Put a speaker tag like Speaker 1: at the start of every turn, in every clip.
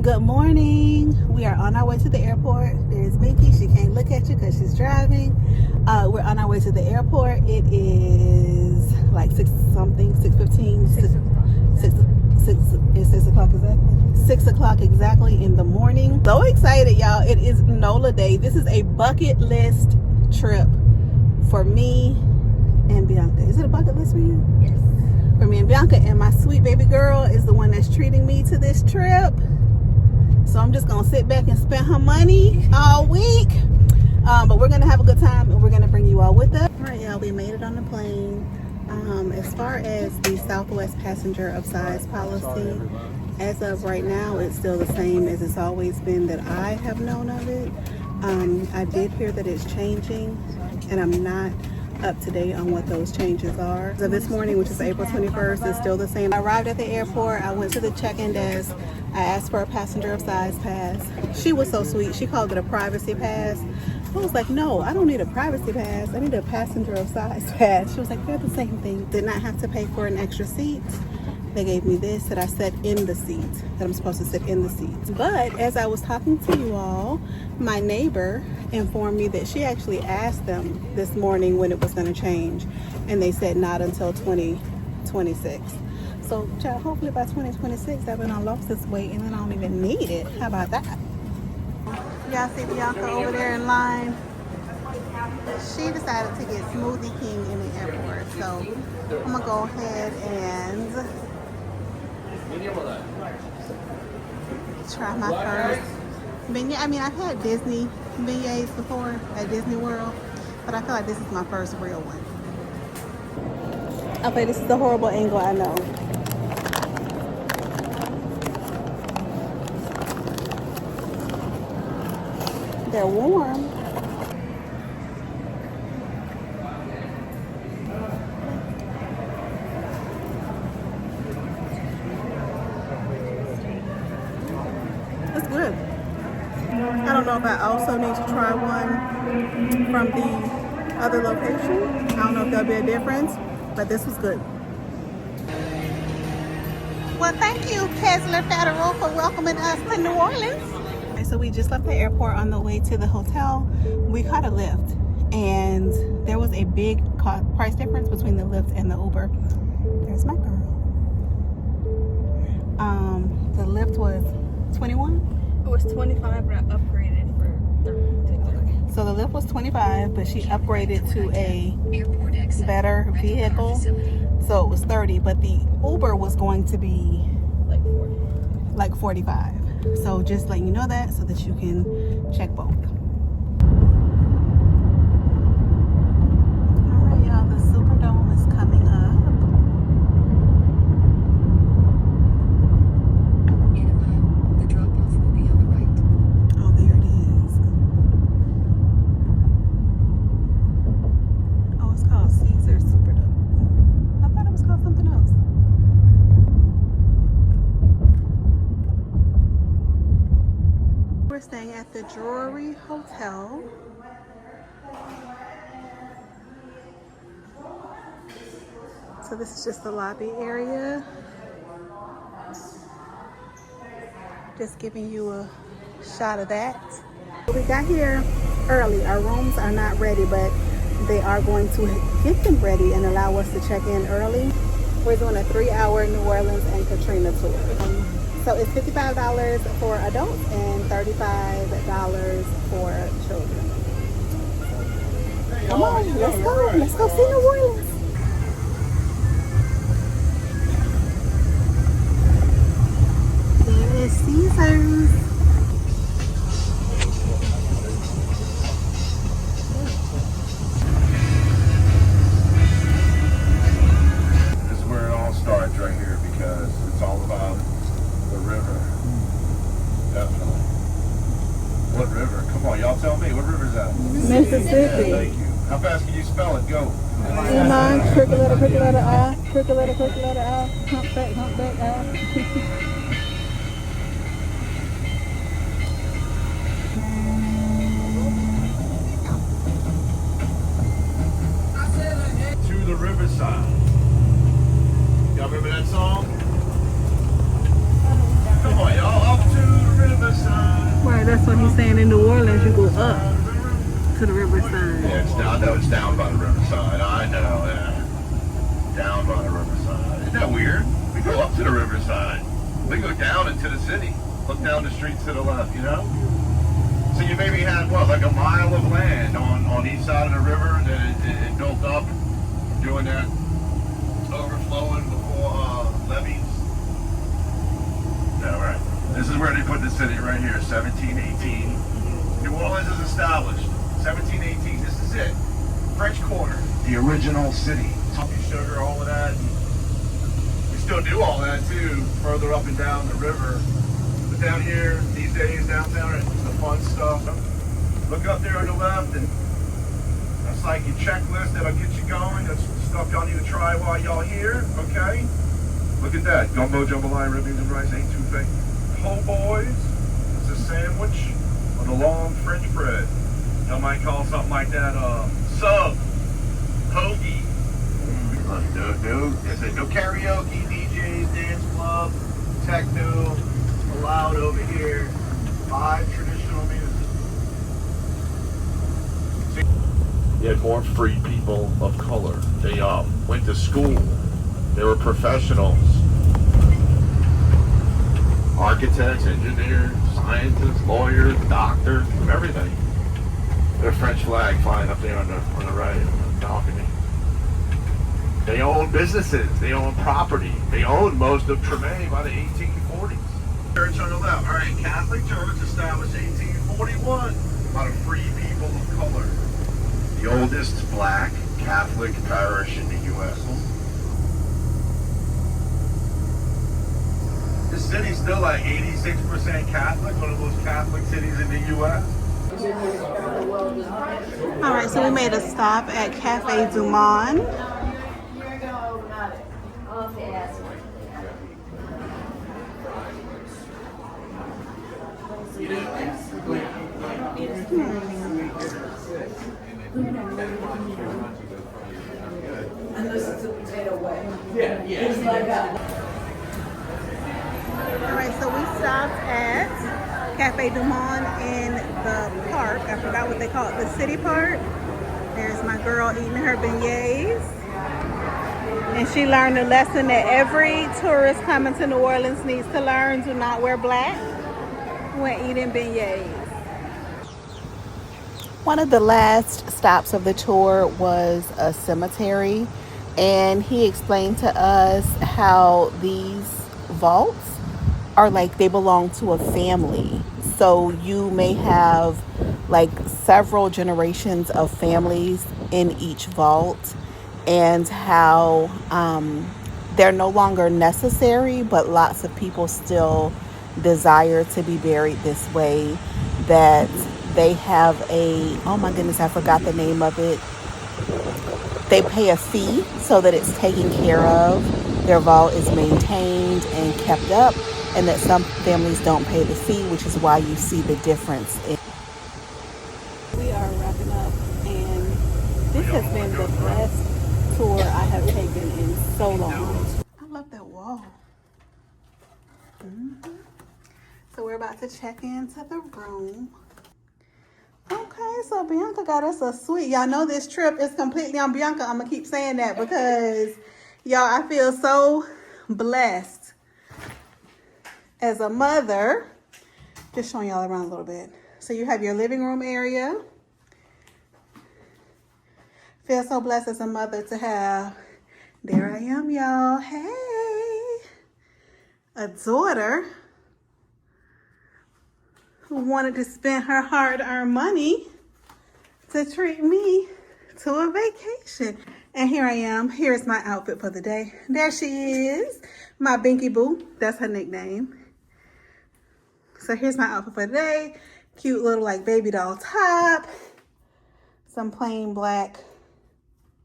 Speaker 1: Good morning. We are on our way to the airport. There's Binky. She can't look at you because she's driving. We're on our way to the airport. It is like 6 something, 6:15. 6 o'clock exactly. 6 o'clock exactly in the morning. So excited, y'all. It is NOLA Day. This is a bucket list trip for me and Bianca. Is it a bucket list for you?
Speaker 2: Yes.
Speaker 1: For me and Bianca, and my sweet baby girl is the one that's treating me to this trip. So I'm just gonna sit back and spend her money all week. But we're gonna have a good time and we're gonna bring you all with us. All right, y'all, we made it on the plane. As far as the Southwest passenger of size policy, as of right now, it's still the same as it's always been that I have known of it. I did hear that it's changing, and I'm not up to date on what those changes are. So this morning, which is April 21st, is still the same. I arrived at the airport. I went to the check-in desk. I asked for a passenger of size pass. She was so sweet. She called it a privacy pass. I was like, no, I don't need a privacy pass. I need a passenger of size pass. She was like, they're the same thing. Did not have to pay for an extra seat. They gave me this that I sat in the seat, that I'm supposed to sit in the seat. But as I was talking to you all, my neighbor informed me that she actually asked them this morning when it was going to change, and they said not until 2026. So, child, hopefully by 2026, I've been on lost this weight and then I don't even need it. How about that? Y'all see Bianca over there in line? She decided to get Smoothie King in the airport. So, I'm going to go ahead and try my first beignet. I mean, I've had Disney beignets before at Disney World, but I feel like this is my first real one. Okay, this is a horrible angle, I know. They're warm. It's good. I don't know if I also need to try one from the other location. I don't know if there'll be a difference, but this was good. Well, thank you, Kessler Federal, for welcoming us to New Orleans. So we just left the airport. On the way to the hotel, we caught a Lyft, and there was a big price difference between the Lyft and the Uber. There's my girl. The Lyft was 21?
Speaker 2: It was 25, but I upgraded for 30.
Speaker 1: So the Lyft was 25, but she upgraded to a better vehicle, so it was 30. But the Uber was going to be like 45. So just letting you know that so that you can check both. Alright, y'all, the Superdome is coming up.
Speaker 3: In a mile, the drop-off will be on the right.
Speaker 1: Oh, there it is. Oh, it's called Caesar Superdome. I thought it was called something else. We're staying at the Drury Hotel. So this is just the lobby area. Just giving you a shot of that. We got here early. Our rooms are not ready, but they are going to get them ready and allow us to check in early. We're doing a 3-hour New Orleans and Katrina tour. So it's $55 for adults and $35 for children. Come on, let's go. Let's go see New Orleans. There is Caesar's.
Speaker 4: This is where it all starts right here, because it's all about the river. Definitely. What river? Come on, y'all tell me. What river is that?
Speaker 1: Mississippi.
Speaker 4: Thank you. How fast can you spell it? Go.
Speaker 1: M-I, crooked letter I, crooked letter I, humpback I.
Speaker 4: To the riverside. Y'all remember that song? Come on, y'all. Up to the
Speaker 1: that's what he's saying. In New Orleans, you go up to the riverside.
Speaker 4: Yeah, it's down. No, it's down by the riverside. I know. Yeah. Down by the riverside. Isn't that weird? We go up to the riverside. We go down into the city. Look down the streets to the left. You know. So you maybe had what, like a mile of land on each side of the river that it built up, doing that overflowing before levees. No, right. This is where they put the city right here, 1718. New Orleans is established, 1718. This is it. French Quarter, the original city. Coffee, sugar, all of that. We still do all that too, further up and down the river. But down here, these days, downtown, it's the fun stuff. Look up there on the left, and that's like your checklist that'll get you going. That's stuff y'all need to try while y'all here, okay? Look at that. Gumbo, jambalaya, ribbies, and rice ain't too fake. Po' boys. It's a sandwich on a long French bread. Y'all might call something like that sub, hoagie. No karaoke, DJs, dance club, techno allowed over here. 5 traditional music. You had more free people of color. They went to school. They were professionals. Architects, engineers, scientists, lawyers, doctors, everything. Their French flag flying up there on the right, on the balcony. They owned businesses. They owned property. They owned most of Treme by the 1840s. Church on the left. All right, Catholic Church established 1841. A lot of free people of color. The oldest black Catholic parish in the U.S. This city's still like 86% Catholic, one of the most Catholic cities in the U.S.
Speaker 1: All right, so we made a stop at Café du Monde. Alright, so we stopped at Café du Monde in the park. I forgot what they call it, the city park. There's my girl eating her beignets. And she learned a lesson that every tourist coming to New Orleans needs to learn. Do not wear black when eating beignets. One of the last stops of the tour was a cemetery, and he explained to us how these vaults are like they belong to a family. So you may have like several generations of families in each vault, and how they're no longer necessary, but lots of people still desire to be buried this way. That they have oh my goodness, I forgot the name of it. They pay a fee so that it's taken care of. Their vault is maintained and kept up, and that some families don't pay the fee, which is why you see the difference. We are wrapping up, and this has been the best tour I have taken in so long. I love that wall. So we're about to check into the room. Okay, so Bianca got us a suite. Y'all know this trip is completely on Bianca. I'm going to keep saying that because, y'all, I feel so blessed as a mother. Just showing y'all around a little bit. So you have your living room area. Feel so blessed as a mother to have, there I am, y'all. Hey, a daughter who wanted to spend her hard-earned money to treat me to a vacation. And here I am. Here's my outfit for the day. There she is, my Binky Boo. That's her nickname. So here's my outfit for the day. Cute little like baby doll top. Some plain black,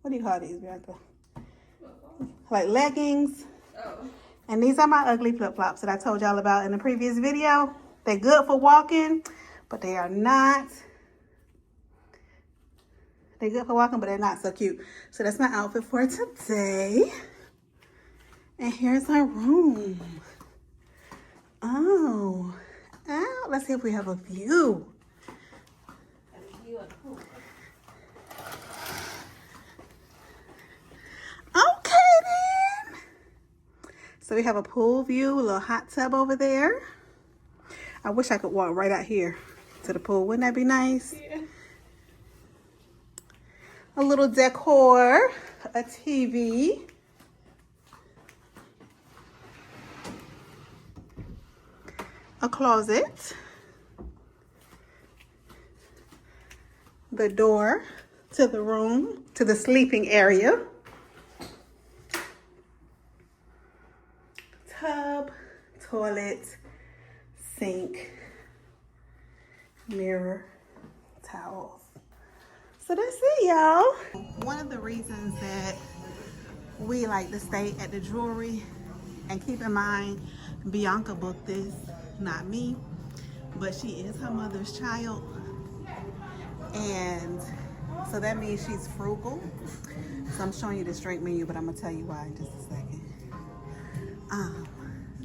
Speaker 1: what do you call these, Bianca? Like leggings. Oh. And these are my ugly flip-flops that I told y'all about in the previous video. They're good for walking, but they are not. They're good for walking, but they're not so cute. So that's my outfit for today. And here's our room. Oh, Let's see if we have a view. Okay then. So we have a pool view, a little hot tub over there. I wish I could walk right out here to the pool. Wouldn't that be nice?
Speaker 2: Yeah.
Speaker 1: A little decor, a TV. A closet. The door to the room, to the sleeping area. Tub, toilet, sink, mirror, towels. So that's it, y'all. One of the reasons that we like to stay at the Drury, and keep in mind, Bianca booked this, not me, but she is her mother's child. And so that means she's frugal. So I'm showing you this drink menu, but I'm gonna tell you why in just a second.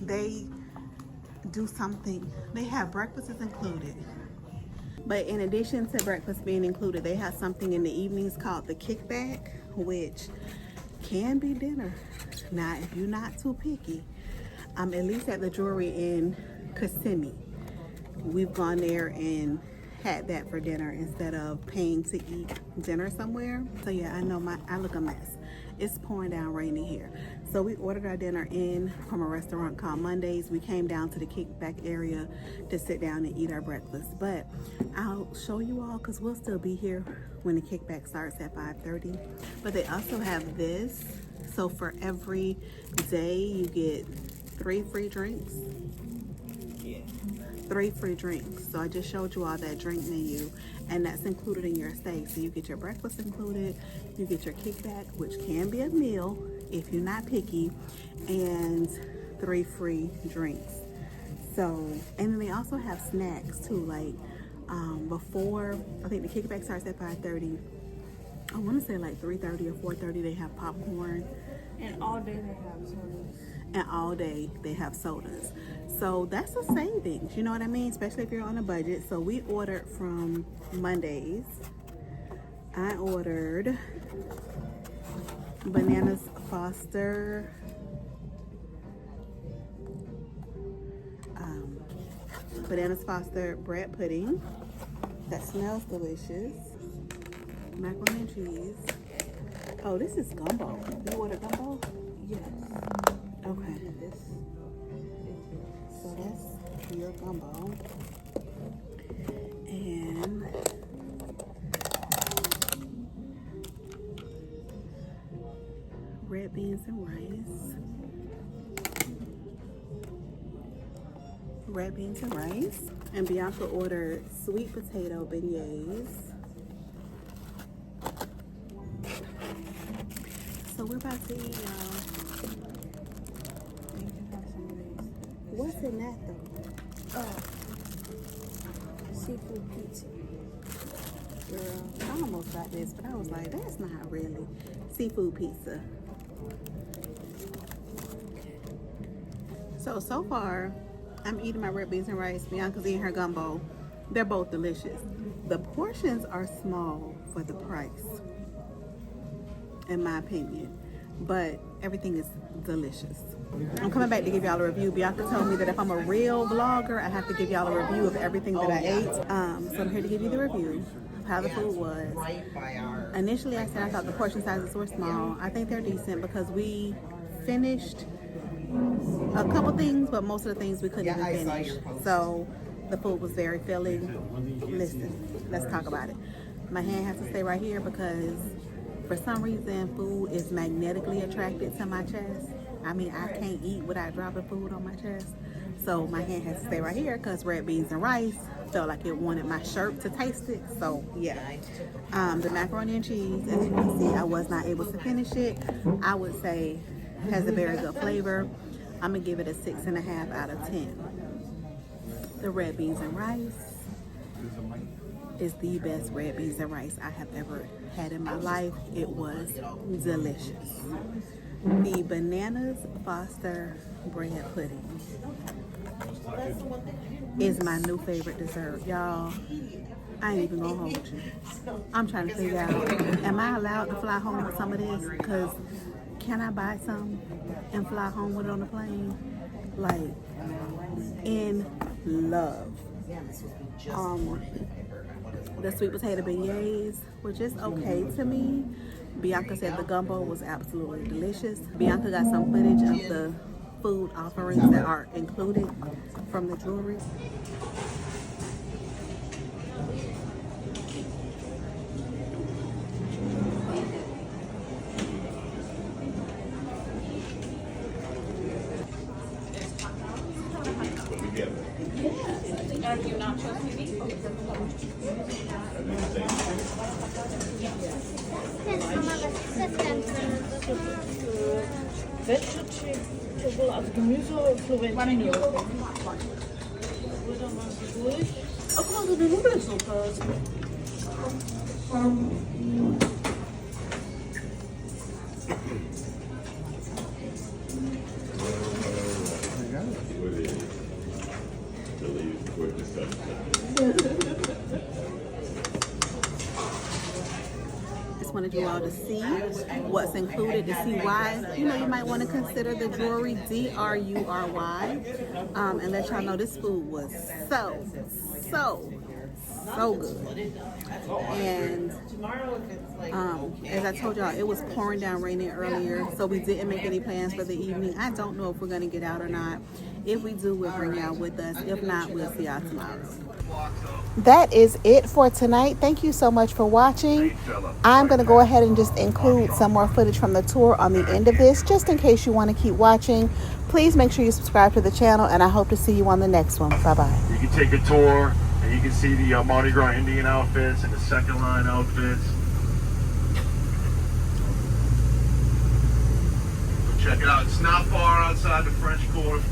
Speaker 1: They do something, they have breakfast is included. But in addition to breakfast being included, they have something in the evenings called the kickback, which can be dinner. Now, if you're not too picky, at least at the Drury in Kissimmee, we've gone there and had that for dinner instead of paying to eat dinner somewhere. So yeah, I know I look a mess. It's pouring down raining here. So we ordered our dinner in from a restaurant called Mondays. We came down to the kickback area to sit down and eat our breakfast. But I'll show you all because we'll still be here when the kickback starts at 5:30. But they also have this. So for every day you get 3 free drinks. 3 free drinks. So I just showed you all that drink menu, and that's included in your stay. So you get your breakfast included, you get your kickback, which can be a meal if you're not picky, and 3 free drinks. So, and then they also have snacks too, like before, I think the kickback starts at 5:30. I want to say like 3:30 or 4:30 they have popcorn.
Speaker 2: And all day they have sodas.
Speaker 1: And all day they have sodas. So that's a savings, you know what I mean? Especially if you're on a budget. So we ordered from Mondays. I ordered Bananas Foster, Bananas Foster bread pudding. That smells delicious. Macaroni and cheese. Oh, this is gumbo. You ordered gumbo?
Speaker 2: Yes.
Speaker 1: Okay. So that's your gumbo. And red beans and rice. Red beans and rice. And Bianca ordered sweet potato beignets. So we're about to eat, y'all. What's in that though?
Speaker 2: Seafood pizza.
Speaker 1: Girl, I almost got this, but I was like, that's not really seafood pizza. So far, I'm eating my red beans and rice. Bianca's eating her gumbo. They're both delicious. The portions are small for the price, in my opinion, but everything is delicious. I'm coming back to give y'all a review. Bianca told me that if I'm a real vlogger, I have to give y'all a review of everything that I ate. So I'm here to give you the review of how the food was. Initially, I said I thought the portion sizes were small. I think they're decent because we finished a couple things, but most of the things we couldn't even finish. So the food was very filling. Listen, let's talk about it. My hand has to stay right here because for some reason food is magnetically attracted to my chest. I mean, I can't eat without dropping food on my chest. So my hand has to stay right here because red beans and rice felt like it wanted my shirt to taste it. So yeah, the macaroni and cheese, as you can see, I was not able to finish it. I would say has a very good flavor. I'm gonna give it a 6.5 out of 10. The red beans and rice is the best red beans and rice I have ever had in my life. It was delicious. The Bananas Foster bread pudding. is my new favorite dessert. Y'all, I ain't even gonna hold you. I'm trying to figure out, am I allowed to fly home with some of this? Because can I buy some and fly home with it on the plane? Like, in love. The sweet potato beignets were just okay to me. Bianca said the gumbo was absolutely delicious. Bianca got some footage of the food offerings that are included from the Drury.
Speaker 2: Also Gemüse, Florentin. Also die Nudelsuppe.
Speaker 1: Just wanted you all to see what's included, to see why, you know, you might want to consider the Drury, D-R-U-R-Y, and let y'all know this food was so good. And as I told y'all, it was pouring down raining earlier, so we didn't make any plans for the evening. I don't know if we're going to get out or not. If we do, we'll bring y'all with us. If not, we'll see y'all tomorrow. That is it for tonight. Thank you so much for watching. I'm going to go ahead and just include some more footage from the tour on the end of this, just in case you want to keep watching. Please make sure you subscribe to the channel, and I hope to see you on the next one. Bye-bye.
Speaker 4: You can take a tour, and you can see the Mardi Gras Indian outfits and the second line outfits. So check it out. It's not far outside the French Quarter.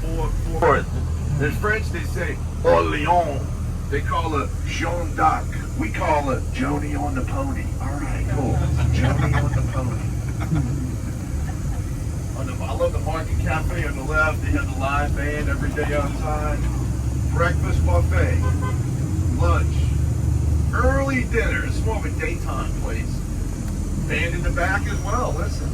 Speaker 4: In French, they say Orléans. They call her Jeanne d'Arc. We call her Joni on the pony. All right, cool. Joni on the pony. I love the Market Cafe on the left. They have the live band every day outside. Breakfast buffet. Lunch. Early dinner. It's more of a daytime place. Band in the back as well. Listen.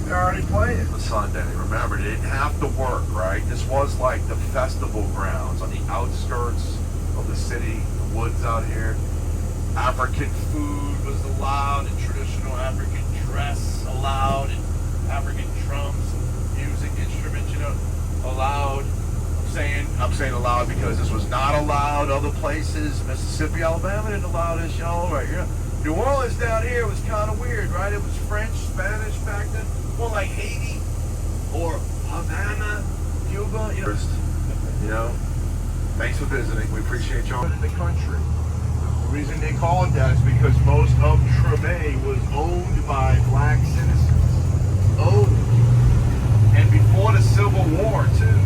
Speaker 4: They're already playing. The Sunday. Remember, they didn't have to work, right? This was like the festival grounds on the outskirts of the city, the woods out here. African food was allowed, and traditional African dress allowed, and African drums, music instruments, you know, allowed. I'm saying allowed because this was not allowed other places. Mississippi, Alabama didn't allow this, y'all, right here. New Orleans down here was kind of weird, right? It was French, Spanish back then, more like Haiti or Havana, Cuba, you know. Thanks for visiting. We appreciate y'all in the country. The reason they call it that is because most of Treme was owned by black citizens. Owned. And before the Civil War, too.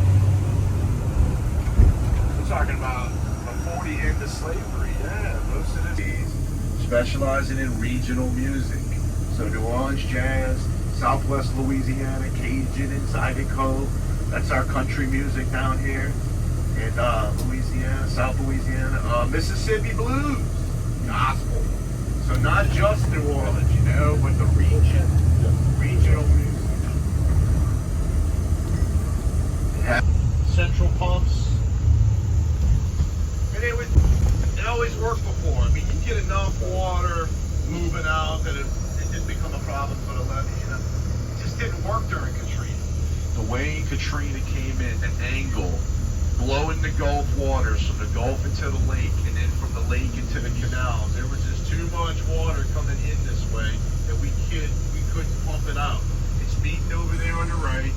Speaker 4: We're talking about before the end of slavery. Yeah, most of these specializing in regional music. So New Orleans jazz, Southwest Louisiana, Cajun and Zydeco. That's our country music down here. In Louisiana, South Louisiana, Mississippi blues, gospel. So not just New Orleans, you know, but the region, regional music. Central pumps. And it always worked before. I mean, you get enough water moving out that it didn't become a problem for the levee, you know. It just didn't work during Katrina. The way Katrina came in, the angle, blowing the Gulf waters from the Gulf into the lake, and then from the lake into the canals. There was just too much water coming in this way that we couldn't pump it out. It's meeting over there on the right,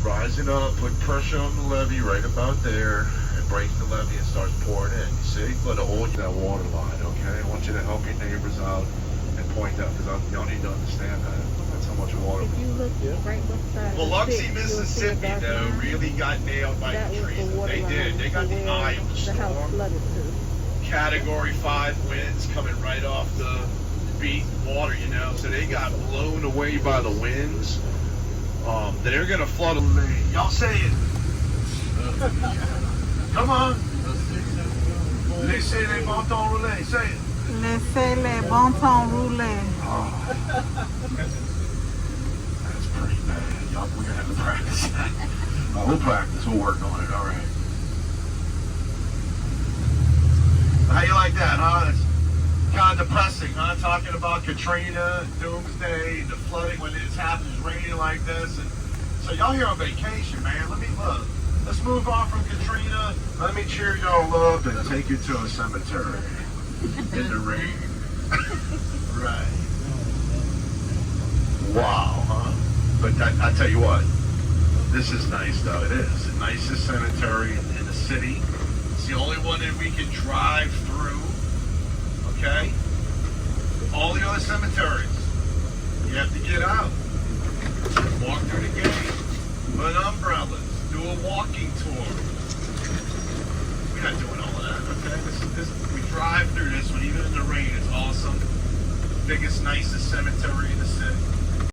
Speaker 4: rising up, put pressure on the levee right about there, and breaks the levee and starts pouring in. You see? Let it hold that water line, okay? I want you to help your neighbors out and point out, because y'all need to understand that. That's how much water.
Speaker 1: If you look right beside
Speaker 4: Biloxi, Mississippi, though, really got nailed by Katrina. They did. They got the eye of the storm. Category 5 winds coming right off the beat water, you know. So they got blown away by the winds. They're going to flood a lane. Y'all say it. Come on. Laissez les bon temps rouler. Say it.
Speaker 1: Laissez les bon temps rouler.
Speaker 4: Oh. That's pretty bad. Y'all, we're gonna have to practice that. We'll practice. We'll work on it. All right. How you like that, huh? It's kind of depressing, huh? Talking about Katrina, doomsday, the flooding when it's happening, it's raining like this, and so y'all here on vacation, man. Let's move on from Katrina. Let me cheer y'all up and take you to a cemetery in the rain. Right. Wow, huh? But I tell you what, this is nice, though. It is the nicest cemetery in the city. It's the only one that we can drive through. Okay? All the other cemeteries, you have to get out, walk through the gate, put umbrellas, do a walking tour. We're not doing all of that, okay? We drive through this one, even in the rain. It's awesome. Biggest, nicest cemetery in the city.